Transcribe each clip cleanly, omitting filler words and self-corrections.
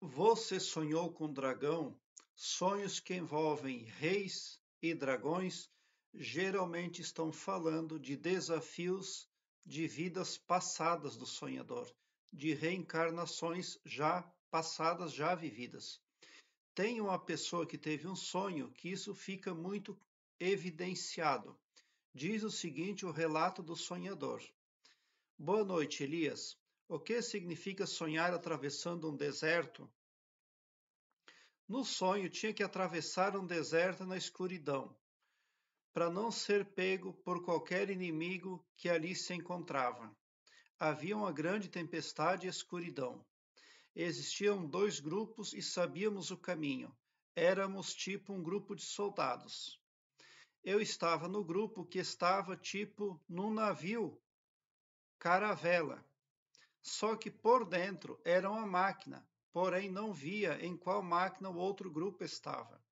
Você sonhou com dragão? Sonhos que envolvem reis e dragões geralmente estão falando de desafios de vidas passadas do sonhador, de reencarnações já passadas, já vividas. Tem uma pessoa que teve um sonho que isso fica muito evidenciado. Diz o seguinte: o relato do sonhador. Boa noite, Elias. O que significa sonhar atravessando um deserto? No sonho, tinha que atravessar um deserto na escuridão, para não ser pego por qualquer inimigo que ali se encontrava. Havia uma grande tempestade e escuridão. Existiam dois grupos e sabíamos o caminho. Éramos tipo um grupo de soldados. Eu estava no grupo que estava tipo num navio, caravela. Só que por dentro era uma máquina, porém não via em qual máquina o outro grupo estava.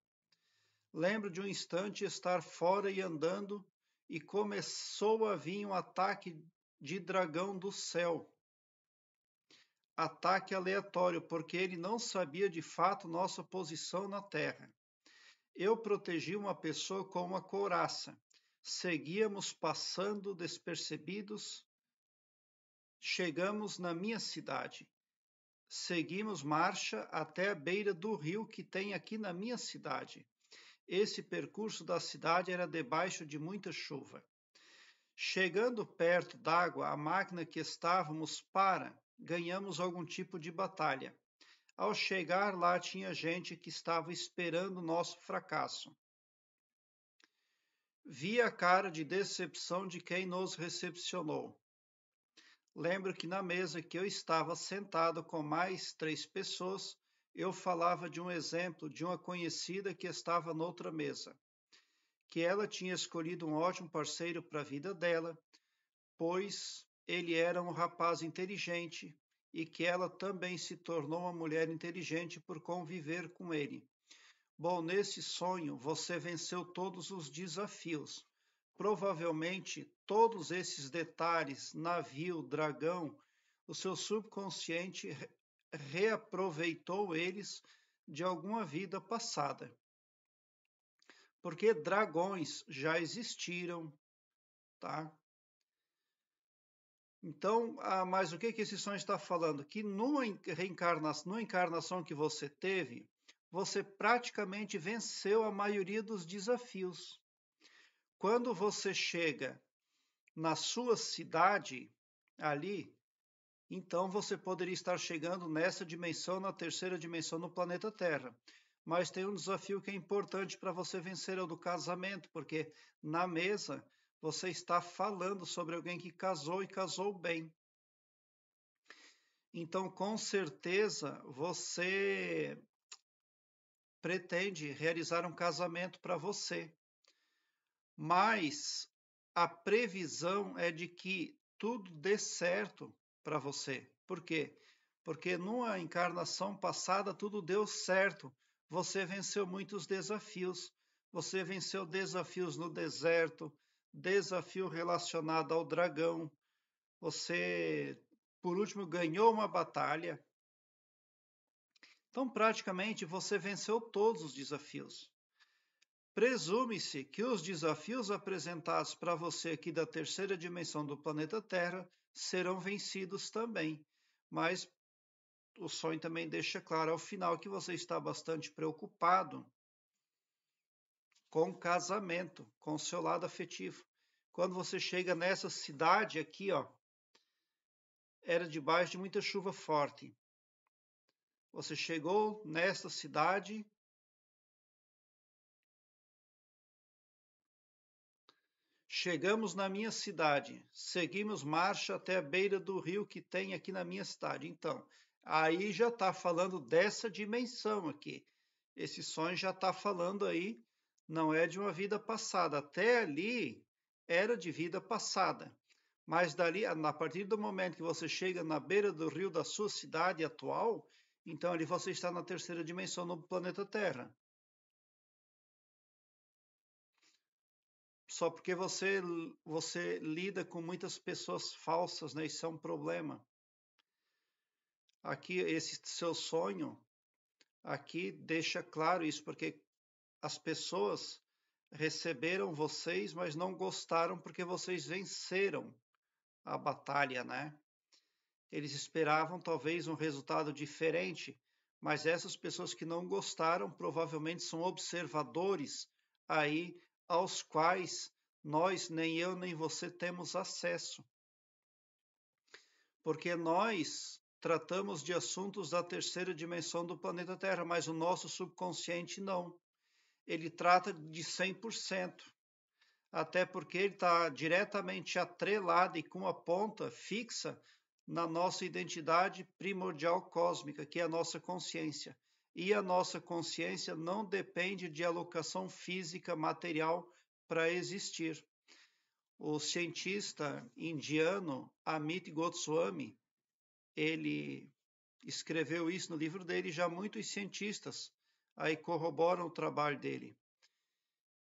Lembro de um instante estar fora e andando, e começou a vir um ataque de dragão do céu. Ataque aleatório, porque ele não sabia de fato nossa posição na Terra. Eu protegi uma pessoa com uma couraça. Seguíamos passando despercebidos. Chegamos na minha cidade. Seguimos marcha até a beira do rio que tem aqui na minha cidade. Esse percurso da cidade era debaixo de muita chuva. Chegando perto d'água, a máquina que estávamos para, ganhamos algum tipo de batalha. Ao chegar lá, tinha gente que estava esperando nosso fracasso. Vi a cara de decepção de quem nos recepcionou. Lembro que na mesa que eu estava sentado com mais 3 pessoas, eu falava de um exemplo de uma conhecida que estava noutra mesa, que ela tinha escolhido um ótimo parceiro para a vida dela, pois ele era um rapaz inteligente e que ela também se tornou uma mulher inteligente por conviver com ele. Bom, nesse sonho você venceu todos os desafios. Provavelmente todos esses detalhes, navio, dragão, o seu subconsciente reaproveitou eles de alguma vida passada. Porque dragões já existiram, tá? Então, mas o que esse sonho está falando? Que numa encarnação que você teve, você praticamente venceu a maioria dos desafios. Quando você chega na sua cidade, ali, então você poderia estar chegando nessa dimensão, na terceira dimensão no planeta Terra. Mas tem um desafio que é importante para você vencer, é o do casamento, porque na mesa você está falando sobre alguém que casou e casou bem. Então, com certeza, você pretende realizar um casamento para você. Mas a previsão é de que tudo dê certo para você. Por quê? Porque numa encarnação passada tudo deu certo. Você venceu muitos desafios. Você venceu desafios no deserto, desafio relacionado ao dragão. Você, por último, ganhou uma batalha. Então, praticamente, você venceu todos os desafios. Presume-se que os desafios apresentados para você aqui da terceira dimensão do planeta Terra serão vencidos também. Mas o sonho também deixa claro ao final que você está bastante preocupado com o casamento, com o seu lado afetivo. Quando você chega nessa cidade aqui, ó, era debaixo de muita chuva forte. Você chegou nesta cidade. Chegamos na minha cidade, seguimos marcha até a beira do rio que tem aqui na minha cidade. Então, aí já está falando dessa dimensão aqui. Esse sonho já está falando aí, não é de uma vida passada. Até ali era de vida passada. Mas dali, a partir do momento que você chega na beira do rio da sua cidade atual, então ali você está na terceira dimensão no planeta Terra. Só porque você lida com muitas pessoas falsas, né? Isso é um problema. Aqui, esse seu sonho Aqui deixa claro isso, porque as pessoas receberam vocês, mas não gostaram porque vocês venceram a batalha, né? Eles esperavam talvez um resultado diferente, mas essas pessoas que não gostaram provavelmente são observadores aí aos quais nós, nem eu, nem você temos acesso. Porque nós tratamos de assuntos da terceira dimensão do planeta Terra, mas o nosso subconsciente não. Ele trata de 100%. Até porque ele está diretamente atrelado e com a ponta fixa na nossa identidade primordial cósmica, que é a nossa consciência. E a nossa consciência não depende de alocação física material para existir. O cientista indiano Amit Goswami, ele escreveu isso no livro dele, já muitos cientistas aí corroboram o trabalho dele.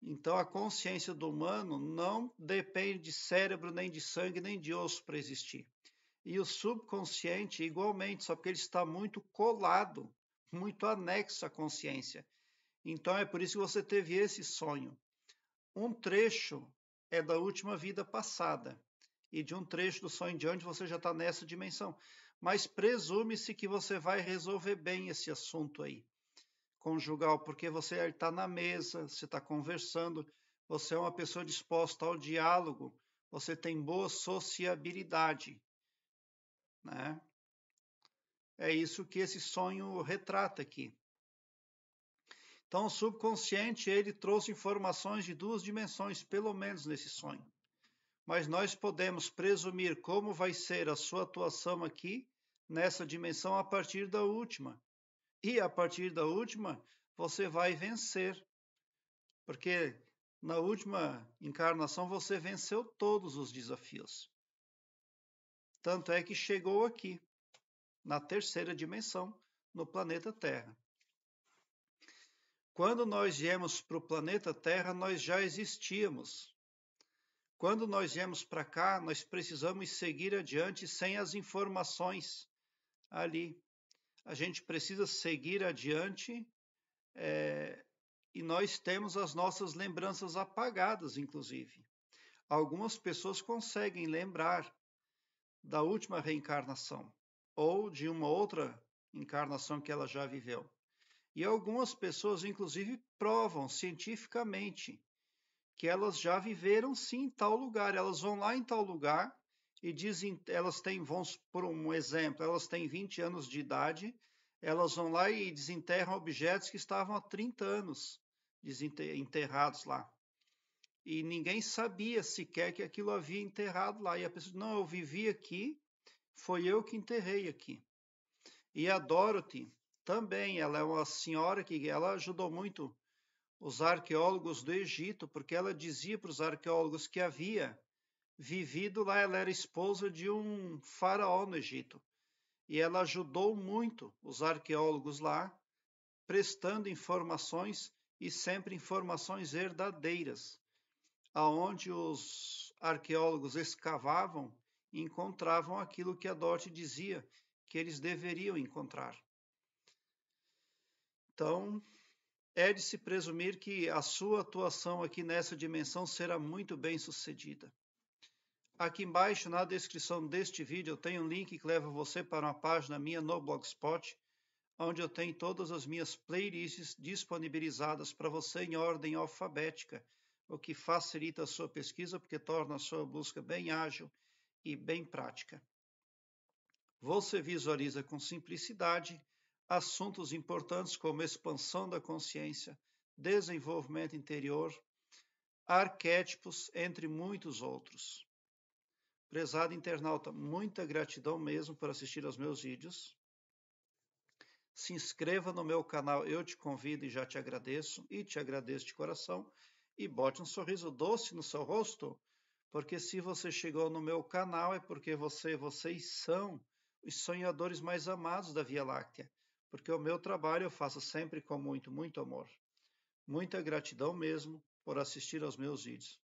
Então, a consciência do humano não depende de cérebro, nem de sangue, nem de osso para existir. E o subconsciente, igualmente, só porque ele está muito colado, muito anexo à consciência. Então, é por isso que você teve esse sonho. Um trecho é da última vida passada, e de um trecho do sonho em diante você já está nessa dimensão. Mas presume-se que você vai resolver bem esse assunto aí conjugal, porque você está na mesa, você está conversando, você é uma pessoa disposta ao diálogo, você tem boa sociabilidade, né? É isso que esse sonho retrata aqui. Então, o subconsciente, ele trouxe informações de duas dimensões, pelo menos nesse sonho. Mas nós podemos presumir como vai ser a sua atuação aqui, nessa dimensão, a partir da última. E a partir da última, você vai vencer. Porque na última encarnação você venceu todos os desafios. Tanto é que chegou aqui, na terceira dimensão, no planeta Terra. Quando nós viemos para o planeta Terra, nós já existíamos. Quando nós viemos para cá, nós precisamos seguir adiante sem as informações ali. A gente precisa seguir adiante e nós temos as nossas lembranças apagadas, inclusive. Algumas pessoas conseguem lembrar da última reencarnação ou de uma outra encarnação que ela já viveu. E algumas pessoas, inclusive, provam cientificamente que elas já viveram sim em tal lugar. Elas vão lá em tal lugar e dizem, elas têm, vamos por um exemplo, elas têm 20 anos de idade, elas vão lá e desenterram objetos que estavam há 30 anos enterrados lá. E ninguém sabia sequer que aquilo havia enterrado lá. E a pessoa, não, eu vivi aqui, foi eu que enterrei aqui. E a Dorothy também, ela é uma senhora que ela ajudou muito os arqueólogos do Egito, porque ela dizia para os arqueólogos que havia vivido lá, ela era esposa de um faraó no Egito. E ela ajudou muito os arqueólogos lá, prestando informações e sempre informações verdadeiras, aonde os arqueólogos escavavam e encontravam aquilo que a Dorothy dizia que eles deveriam encontrar. Então, é de se presumir que a sua atuação aqui nessa dimensão será muito bem sucedida. Aqui embaixo, na descrição deste vídeo, eu tenho um link que leva você para uma página minha no Blogspot, onde eu tenho todas as minhas playlists disponibilizadas para você em ordem alfabética, o que facilita a sua pesquisa, porque torna a sua busca bem ágil e bem prática. Você visualiza com simplicidade assuntos importantes como expansão da consciência, desenvolvimento interior, arquétipos, entre muitos outros. Prezado internauta, muita gratidão mesmo por assistir aos meus vídeos. Se inscreva no meu canal, eu te convido e já te agradeço, e te agradeço de coração, e bote um sorriso doce no seu rosto, porque se você chegou no meu canal é porque vocês são os sonhadores mais amados da Via Láctea, porque o meu trabalho eu faço sempre com muito, muito amor. Muita gratidão mesmo por assistir aos meus vídeos.